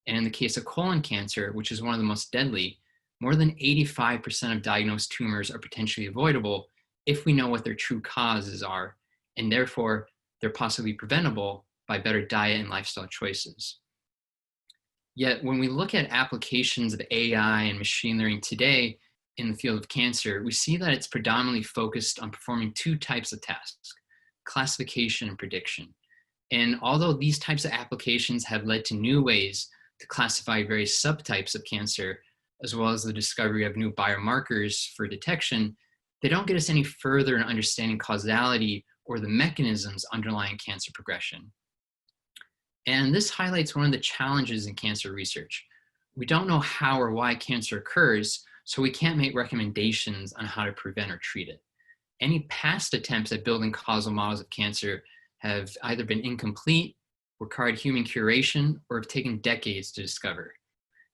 And in the case of colon cancer, which is one of the most deadly, more than 85% of diagnosed tumors are potentially avoidable if we know what their true causes are, and therefore they're possibly preventable by better diet and lifestyle choices. Yet when we look at applications of AI and machine learning today in the field of cancer, we see that it's predominantly focused on performing two types of tasks: classification and prediction. And although these types of applications have led to new ways to classify various subtypes of cancer, as well as the discovery of new biomarkers for detection, they don't get us any further in understanding causality or the mechanisms underlying cancer progression. And this highlights one of the challenges in cancer research. We don't know how or why cancer occurs, so we can't make recommendations on how to prevent or treat it. Any past attempts at building causal models of cancer have either been incomplete, required human curation, or have taken decades to discover.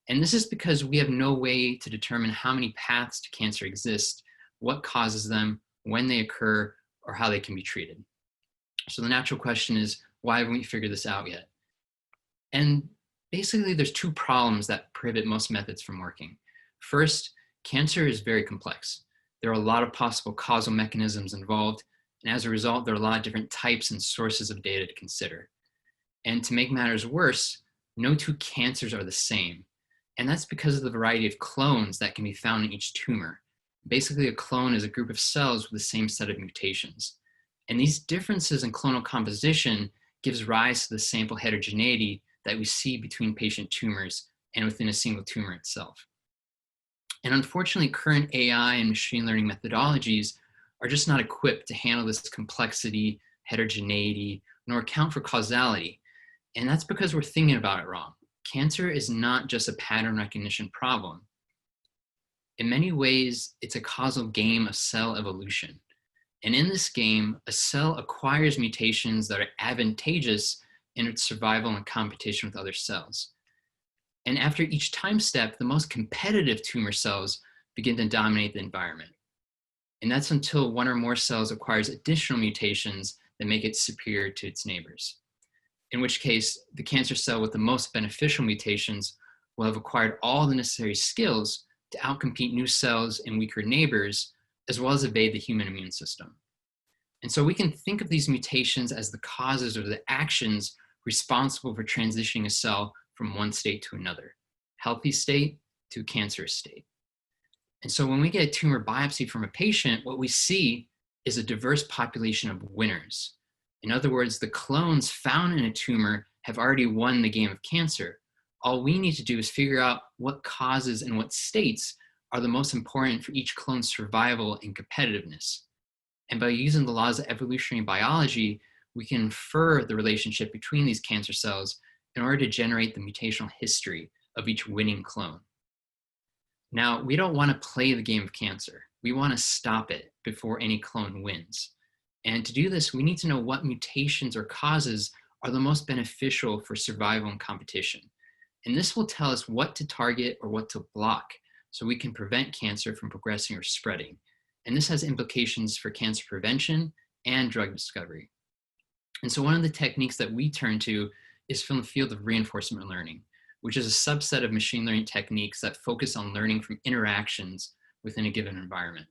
And this is because we have no way to determine how many paths to cancer exist, what causes them, when they occur, or how they can be treated. So the natural question is, why haven't we figured this out yet? And basically, there's two problems that prohibit most methods from working. First, cancer is very complex. There are a lot of possible causal mechanisms involved, and as a result, there are a lot of different types and sources of data to consider. And to make matters worse, no two cancers are the same. And that's because of the variety of clones that can be found in each tumor. Basically, a clone is a group of cells with the same set of mutations. And these differences in clonal composition gives rise to the sample heterogeneity that we see between patient tumors and within a single tumor itself. And unfortunately, current AI and machine learning methodologies are just not equipped to handle this complexity, heterogeneity, nor account for causality. And that's because we're thinking about it wrong. Cancer is not just a pattern recognition problem. In many ways, it's a causal game of cell evolution. And in this game, a cell acquires mutations that are advantageous in its survival and competition with other cells. And after each time step, the most competitive tumor cells begin to dominate the environment. And that's until one or more cells acquires additional mutations that make it superior to its neighbors. In which case, the cancer cell with the most beneficial mutations will have acquired all the necessary skills to outcompete new cells and weaker neighbors, as well as evade the human immune system. And so we can think of these mutations as the causes or the actions responsible for transitioning a cell from one state to another, healthy state to cancerous state. And so when we get a tumor biopsy from a patient, what we see is a diverse population of winners. In other words, the clones found in a tumor have already won the game of cancer. All we need to do is figure out what causes and what states are the most important for each clone's survival and competitiveness. And by using the laws of evolutionary biology, we can infer the relationship between these cancer cells in order to generate the mutational history of each winning clone. Now, we don't want to play the game of cancer. We want to stop it before any clone wins. And to do this, we need to know what mutations or causes are the most beneficial for survival and competition. And this will tell us what to target or what to block so we can prevent cancer from progressing or spreading. And this has implications for cancer prevention and drug discovery. And so one of the techniques that we turn to is from the field of reinforcement learning, which is a subset of machine learning techniques that focus on learning from interactions within a given environment.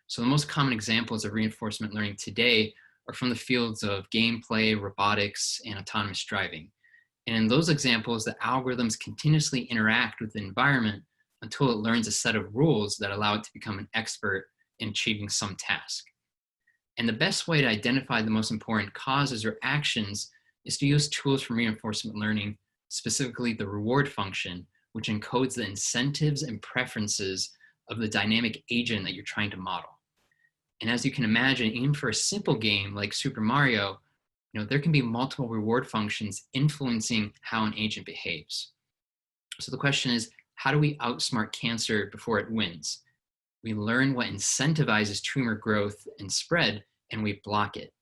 So the most common examples of reinforcement learning today are from the fields of gameplay, robotics, and autonomous driving. And in those examples, the algorithms continuously interact with the environment until it learns a set of rules that allow it to become an expert in achieving some task. And the best way to identify the most important causes or actions is to use tools from reinforcement learning, specifically the reward function, which encodes the incentives and preferences of the dynamic agent that you're trying to model. And as you can imagine, even for a simple game like Super Mario, there can be multiple reward functions influencing how an agent behaves. So the question is, how do we outsmart cancer before it wins? We learn what incentivizes tumor growth and spread, and we block it.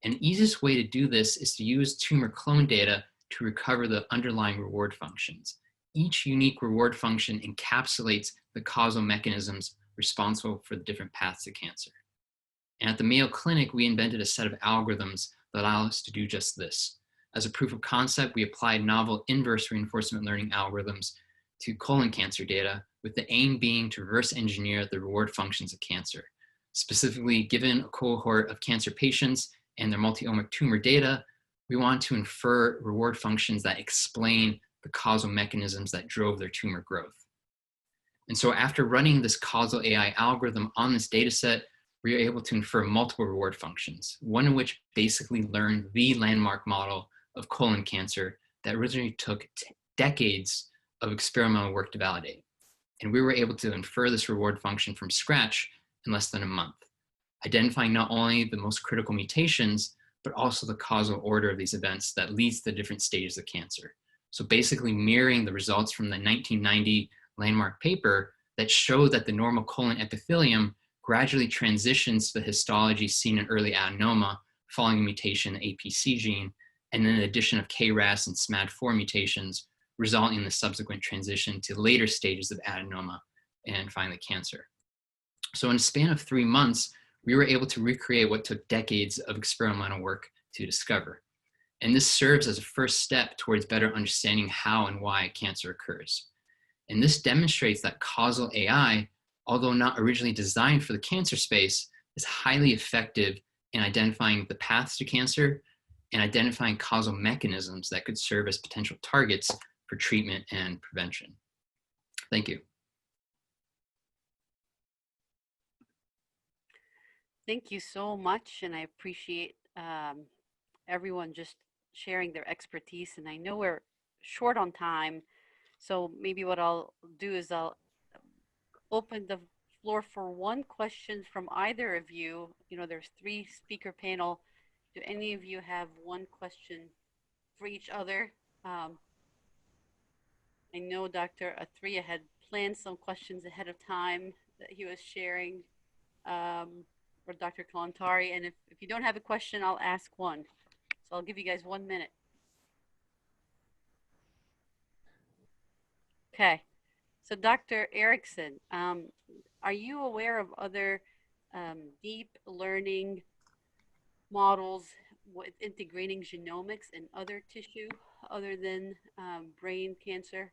And the easiest way to do this is to use tumor clone data to recover the underlying reward functions. Each unique reward function encapsulates the causal mechanisms responsible for the different paths to cancer. And at the Mayo Clinic, we invented a set of algorithms that allow us to do just this. As a proof of concept, we applied novel inverse reinforcement learning algorithms to colon cancer data, with the aim being to reverse engineer the reward functions of cancer. Specifically, given a cohort of cancer patients and their multi-omic tumor data, we want to infer reward functions that explain the causal mechanisms that drove their tumor growth. And so after running this causal AI algorithm on this data set, we were able to infer multiple reward functions, one of which basically learned the landmark model of colon cancer that originally took decades of experimental work to validate. And we were able to infer this reward function from scratch in less than a month, identifying not only the most critical mutations, but also the causal order of these events that leads to different stages of cancer. So basically mirroring the results from the 1990 landmark paper that showed that the normal colon epithelium gradually transitions to the histology seen in early adenoma following a mutation in the APC gene, and then the addition of KRAS and SMAD4 mutations, resulting in the subsequent transition to later stages of adenoma and finally cancer. So in a span of 3 months, we were able to recreate what took decades of experimental work to discover. And this serves as a first step towards better understanding how and why cancer occurs. And this demonstrates that causal AI, although not originally designed for the cancer space, is highly effective in identifying the paths to cancer and identifying causal mechanisms that could serve as potential targets for treatment and prevention. Thank you. Thank you so much, and I appreciate everyone just sharing their expertise. And I know we're short on time, so maybe what I'll do is I'll open the floor for one question from either of you. There's 3 speaker panel. Do any of you have one question for each other? I know Dr. Athreya had planned some questions ahead of time that he was sharing, or Dr. Kalantari. And if you don't have a question, I'll ask one. So I'll give you guys 1 minute. Okay. So Dr. Erickson, are you aware of other deep learning models with integrating genomics and other tissue other than brain cancer?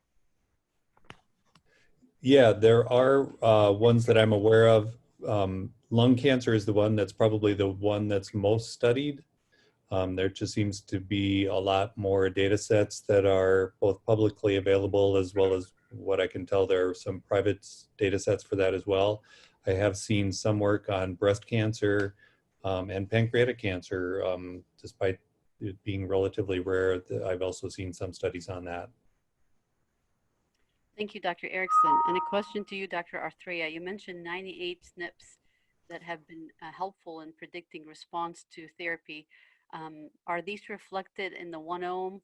Yeah, there are ones that I'm aware of. Lung cancer is the one that's probably the one that's most studied. There just seems to be a lot more data sets that are both publicly available, as well as what I can tell, there are some private data sets for that as well. I have seen some work on breast cancer and pancreatic cancer, despite it being relatively rare. I've also seen some studies on that. Thank you, Dr. Erickson. And a question to you, Dr. Athreya. You mentioned 98 SNPs that have been helpful in predicting response to therapy. Are these reflected in the 1-ohm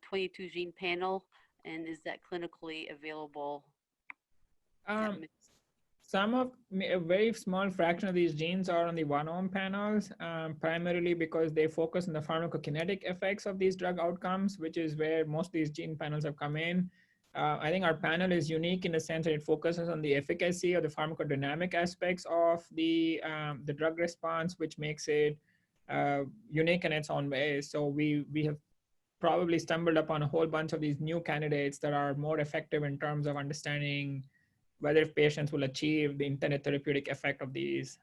22 gene panel, and is that clinically available? A very small fraction of these genes are on the 1-ohm panels, primarily because they focus on the pharmacokinetic effects of these drug outcomes, which is where most of these gene panels have come in. I think our panel is unique in the sense that it focuses on the efficacy or the pharmacodynamic aspects of the drug response, which makes it unique in its own way. So we have probably stumbled upon a whole bunch of these new candidates that are more effective in terms of understanding whether patients will achieve the intended therapeutic effect of these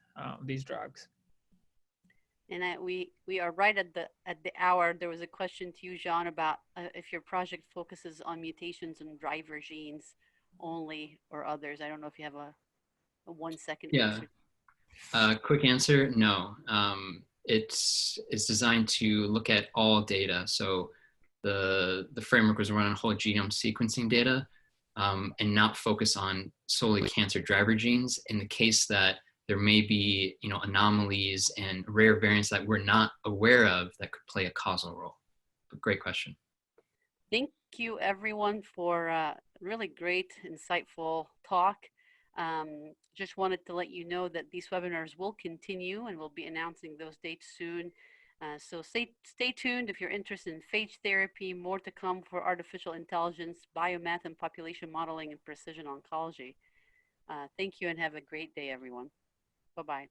drugs. And we are right at the hour. There was a question to you, Jean, about if your project focuses on mutations in driver genes only or others? I don't know if you have a 1-second Yeah. answer. Quick answer, no. It's designed to look at all data. So the framework was run on whole genome sequencing data, and not focus on solely cancer driver genes in the case that there may be, anomalies and rare variants that we're not aware of that could play a causal role. But great question. Thank you, everyone, for a really great, insightful talk. Just wanted to let you know that these webinars will continue, and we'll be announcing those dates soon. So stay tuned if you're interested in phage therapy, more to come for artificial intelligence, biomath and population modeling, and precision oncology. Thank you and have a great day, everyone. Bye-bye.